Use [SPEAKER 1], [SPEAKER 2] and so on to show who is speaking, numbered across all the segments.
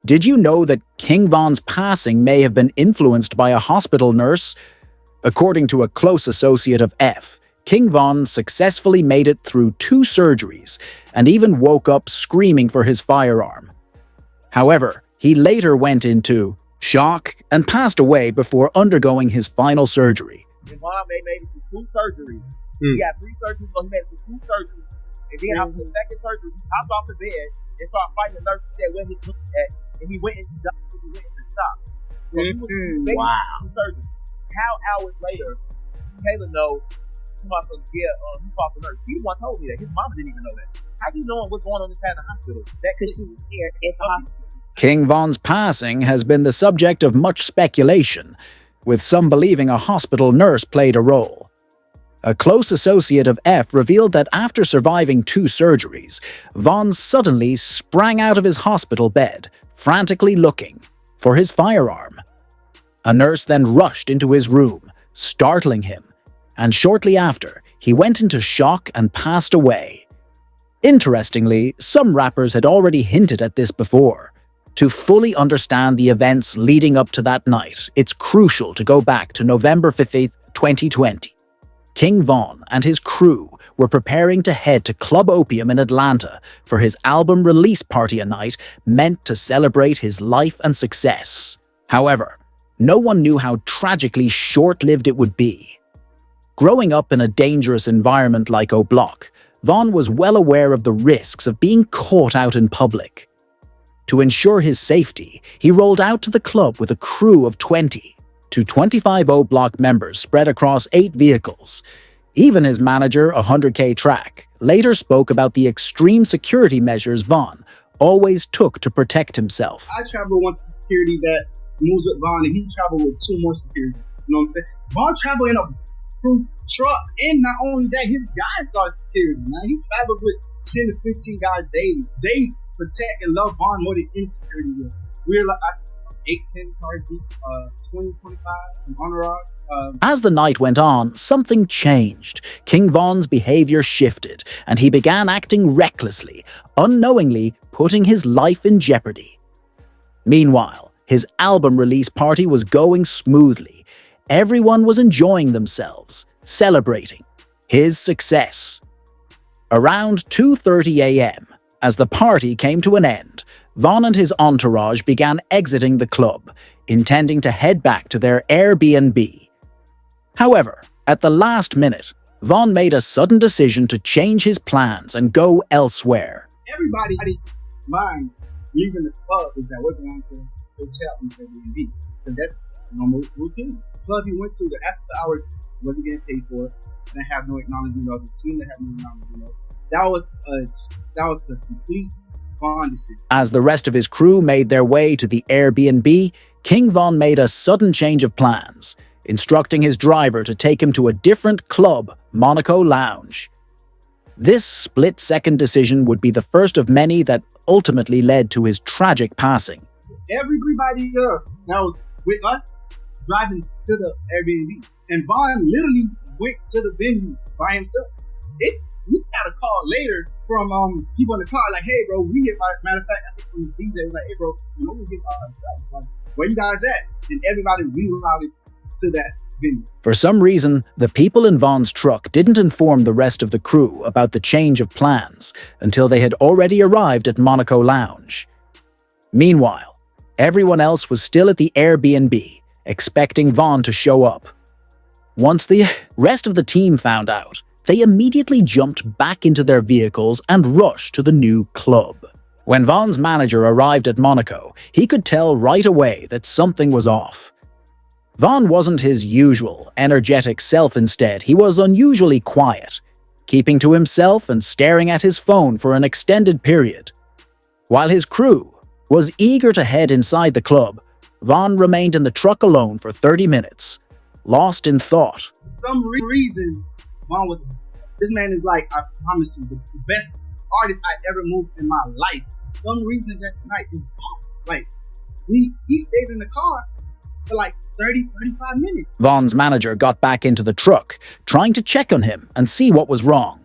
[SPEAKER 1] Did you know that King Von's passing may have been influenced by a hospital nurse? According to a close associate of F, King Von successfully made it through 2 surgeries and even woke up screaming for his firearm. However, he later went into shock and passed away before undergoing his final surgery.
[SPEAKER 2] Von made it through 2 surgeries. He got 3 surgeries, so he made it through 2 surgeries. And then after the second surgery, he hopped off the bed and started fighting the nurse that where his foot at, and he went into shock. So he was making 2 surgeries. How hours later, Taylor knows he fought the nurse. He the one told me that. His mama didn't even know that. How you knowing what's going on inside the hospital? That because she was here at the hospital.
[SPEAKER 1] King Von's passing has been the subject of much speculation, with some believing a hospital nurse played a role. A close associate of F revealed that after surviving 2 surgeries, Von suddenly sprang out of his hospital bed, frantically looking for his firearm. A nurse then rushed into his room, startling him, and shortly after, he went into shock and passed away. Interestingly, some rappers had already hinted at this before. To fully understand the events leading up to that night, it's crucial to go back to November 15th, 2020. King Von and his crew were preparing to head to Club Opium in Atlanta for his album release party, a night meant to celebrate his life and success. However, no one knew how tragically short-lived it would be. Growing up in a dangerous environment like O Block, Von was well aware of the risks of being caught out in public. To ensure his safety, he rolled out to the club with a crew of 20 to 25 O Block members spread across 8 vehicles. Even his manager, 100K Track, later spoke about the extreme security measures Von always took to protect himself.
[SPEAKER 3] I travel with security that moves with Von, and he traveled with 2 more security. You know what I'm saying? Von traveled in a crew truck, and not only that, his guys are security, man. He travels with 10 to 15 guys daily. They protect and love Von more than any security will. We're like 8-10 cars deep, 20-25 in entourage.
[SPEAKER 1] As the night went on, something changed. King Von's behavior shifted, and he began acting recklessly, unknowingly putting his life in jeopardy. Meanwhile, his album release party was going smoothly. Everyone was enjoying themselves, celebrating his success. Around 2:30 a.m., as the party came to an end, Von and his entourage began exiting the club, intending to head back to their Airbnb. However, at the last minute, Von made a sudden decision to change his plans and go elsewhere.
[SPEAKER 3] Everybody's mind leaving the club is that we're going to hotel and Airbnb, because that's normal routine. The club he went to, the after hours wasn't getting paid for it, and I have no acknowledgement of his team. That have no acknowledgement of. That was the complete Von decision.
[SPEAKER 1] As the rest of his crew made their way to the Airbnb, King Von made a sudden change of plans, instructing his driver to take him to a different club, Monaco Lounge. This split-second decision would be the first of many that ultimately led to his tragic passing.
[SPEAKER 3] Everybody else that was with us driving to the Airbnb, and Von literally went to the venue by himself. We got a call later from people in the car, like, hey, bro, we hit, matter of fact, I think from the DJ was like, hey, bro, we hit by ourselves. Like, where you guys at? And everybody rerouted to that venue.
[SPEAKER 1] For some reason, the people in Von's truck didn't inform the rest of the crew about the change of plans until they had already arrived at Monaco Lounge. Meanwhile, everyone else was still at the Airbnb, expecting Von to show up. Once the rest of the team found out, they immediately jumped back into their vehicles and rushed to the new club. When Von's manager arrived at Monaco, he could tell right away that something was off. Von wasn't his usual, energetic self. Instead, he was unusually quiet, keeping to himself and staring at his phone for an extended period. While his crew was eager to head inside the club, Von remained in the truck alone for 30 minutes, lost in thought.
[SPEAKER 3] For some reason, Von was, this man is like, I promise you, the best artist I ever moved in my life. For some reason that night, like, he stayed in the car for like 30-35 minutes.
[SPEAKER 1] Von's manager got back into the truck, trying to check on him and see what was wrong.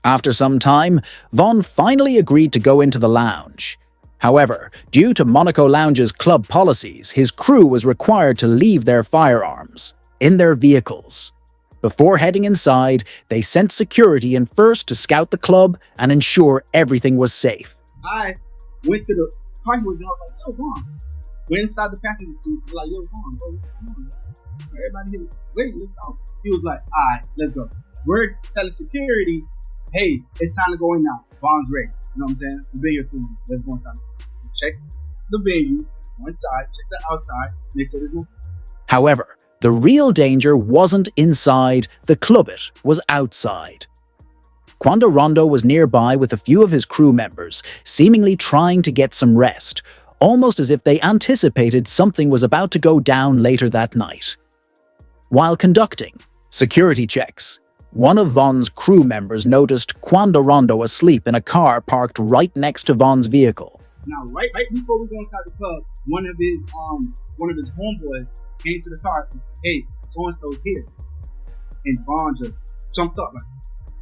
[SPEAKER 1] After some time, Von finally agreed to go into the lounge. However, due to Monaco Lounge's club policies, his crew was required to leave their firearms in their vehicles. Before heading inside, they sent security in first to scout the club and ensure everything was safe.
[SPEAKER 3] I went to the car he was in. I was like, yo, Vaughn. Went inside the passenger seat. I was like, yo, Vaughn, bro, what's going on? Everybody here, wait, let's go. He was like, all right, let's go. We're telling security, hey, it's time to go in now. Vaughn's ready. You know what I'm saying? We've been here too long. Let's go inside. Check the venue, go inside, check the outside, make sure there's no.
[SPEAKER 1] However, the real danger wasn't inside, the clubbit was outside. Quando Rondo was nearby with a few of his crew members, seemingly trying to get some rest, almost as if they anticipated something was about to go down later that night. While conducting security checks, one of Vaughn's crew members noticed Quando Rondo asleep in a car parked right next to Vaughn's vehicle.
[SPEAKER 3] Now, right before we go inside the club, one of his homeboys came to the car and said, hey, so-and-so's here. And Vaughn just jumped up like,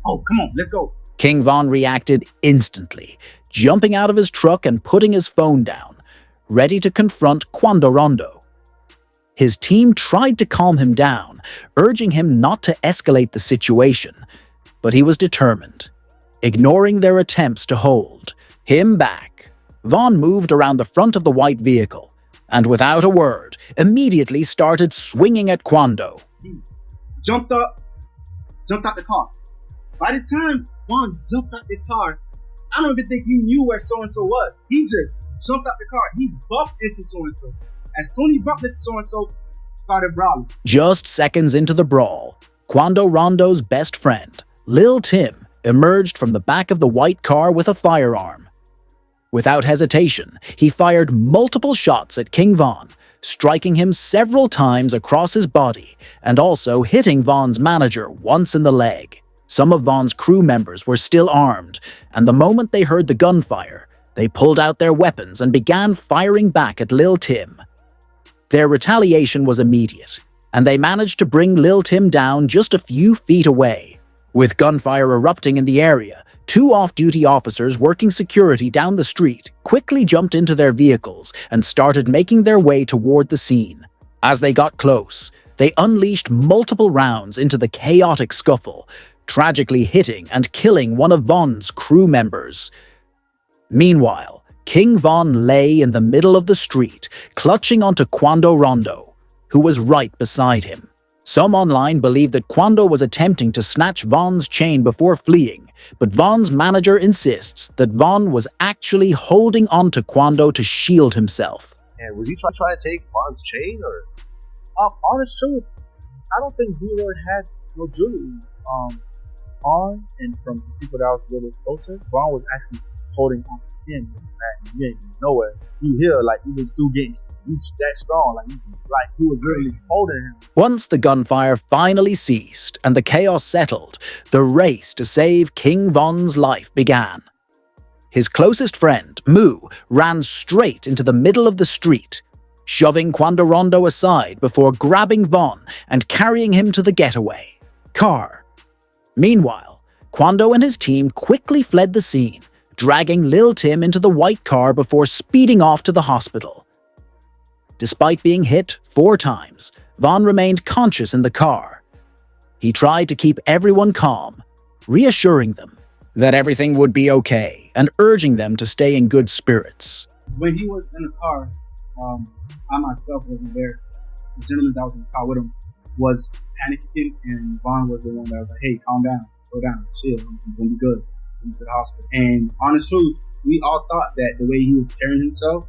[SPEAKER 3] oh, come on, let's go.
[SPEAKER 1] King Von reacted instantly, jumping out of his truck and putting his phone down, ready to confront Quando Rondo. His team tried to calm him down, urging him not to escalate the situation, but he was determined, ignoring their attempts to hold him back. Vaughn moved around the front of the white vehicle, and without a word, immediately started swinging at Quando.
[SPEAKER 3] He jumped out the car. By the time Vaughn jumped out the car, I don't even think he knew where so-and-so was. He just jumped out the car. He bumped into so-and-so. As soon as he bumped into so-and-so, started brawling.
[SPEAKER 1] Just seconds into the brawl, Quando Rondo's best friend, Lil Tim, emerged from the back of the white car with a firearm. Without hesitation, he fired multiple shots at King Von, striking him several times across his body and also hitting Vaughn's manager once in the leg. Some of Vaughn's crew members were still armed, and the moment they heard the gunfire, they pulled out their weapons and began firing back at Lil Tim. Their retaliation was immediate, and they managed to bring Lil Tim down just a few feet away. With gunfire erupting in the area, two off-duty officers working security down the street quickly jumped into their vehicles and started making their way toward the scene. As they got close, they unleashed multiple rounds into the chaotic scuffle, tragically hitting and killing one of Vaughn's crew members. Meanwhile, King Von lay in the middle of the street, clutching onto Quando Rondo, who was right beside him. Some online believe that Quando was attempting to snatch Vaughn's chain before fleeing, but Vaughn's manager insists that Vaughn was actually holding onto Quando to shield himself.
[SPEAKER 2] And was he trying to take Vaughn's chain, or? Honest truth, I don't think he really had no jewelry on, and from the people that was a little closer, Vaughn was actually holding onto him. And you ain't nowhere. You hear like even through getting reached that strong, like he was literally holding him.
[SPEAKER 1] Once the gunfire finally ceased and the chaos settled, the race to save King Von's life began. His closest friend, Moo, ran straight into the middle of the street, shoving Quando Rondo aside before grabbing Von and carrying him to the getaway car. Meanwhile, Quando and his team quickly fled the scene, dragging Lil Tim into the white car before speeding off to the hospital. Despite being hit 4 times, Von remained conscious in the car. He tried to keep everyone calm, reassuring them that everything would be okay and urging them to stay in good spirits.
[SPEAKER 3] When he was in the car, I myself wasn't there. The gentleman that was in the car with him was panicking, and Vaughn was the one that was like, hey, calm down, slow down, chill, it's gonna be good. Into the hospital. And honest truth, we all thought that the way he was carrying himself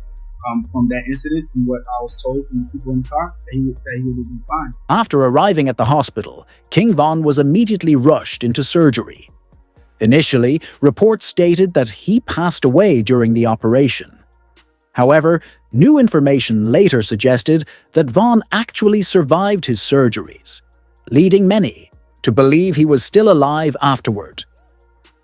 [SPEAKER 3] from that incident and what I was told from the people in the car, that he would be fine.
[SPEAKER 1] After arriving at the hospital, King Von was immediately rushed into surgery. Initially, reports stated that he passed away during the operation. However, new information later suggested that Von actually survived his surgeries, leading many to believe he was still alive afterward.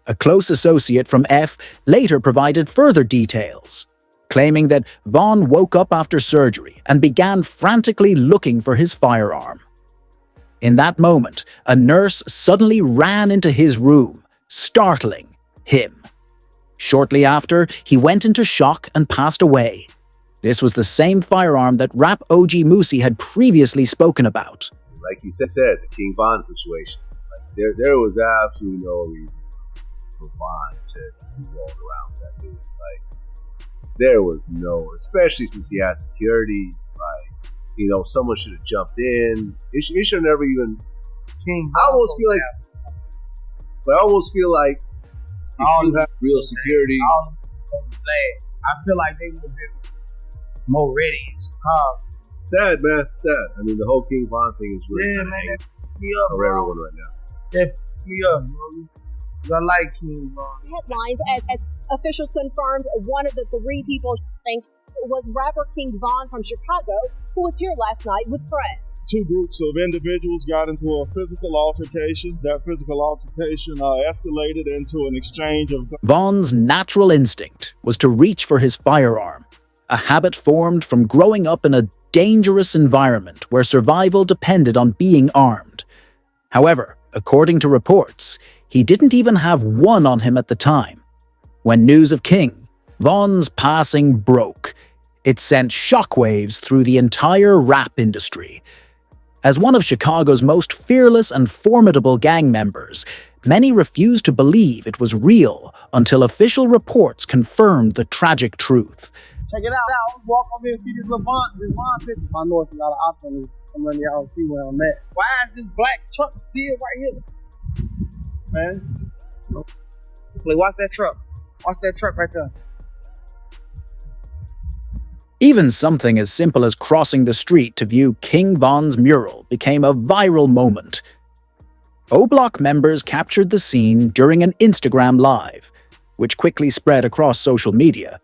[SPEAKER 1] A close associate from F later provided further details, claiming that Von woke up after surgery and began frantically looking for his firearm. In that moment, a nurse suddenly ran into his room, startling him. Shortly after, he went into shock and passed away. This was the same firearm that rap OG Moosey had previously spoken about.
[SPEAKER 4] Like you said, the King Von situation. Like there was absolutely no reason for Von to be rolling around with that dude. Like, there was no, especially since he had security. Like, you know, someone should have jumped in. It should never even. I almost feel like if you have real security.
[SPEAKER 2] I feel like they would have been more ready and calm.
[SPEAKER 4] Sad, man. Sad. I mean, the whole King Von thing is really
[SPEAKER 2] Yeah, man. That f***ed me up,
[SPEAKER 4] for
[SPEAKER 2] bro.
[SPEAKER 4] everyone right now.
[SPEAKER 2] That f***ed me up, bro. I like King Von.
[SPEAKER 5] Headlines as officials confirmed one of the three people think was rapper King Von from Chicago, who was here last night with friends.
[SPEAKER 6] Two groups of individuals got into a physical altercation. That physical altercation escalated into an exchange of...
[SPEAKER 1] Von's natural instinct was to reach for his firearm, a habit formed from growing up in a dangerous environment where survival depended on being armed. However, according to reports, he didn't even have one on him at the time. When news of King Von's passing broke, it sent shockwaves through the entire rap industry. As one of Chicago's most fearless and formidable gang members, many refused to believe it was real until official reports confirmed the tragic truth.
[SPEAKER 2] Check it out. Now, walk over here and see this Von picture.
[SPEAKER 7] I know it's a lot of options. I'm letting y'all see where I'm at.
[SPEAKER 2] Why is this black truck still right here?
[SPEAKER 7] Man,
[SPEAKER 2] Like, watch that truck. Watch that truck right there.
[SPEAKER 1] Even something as simple as crossing the street to view King Von's mural became a viral moment. O-Block members captured the scene during an Instagram Live, which quickly spread across social media.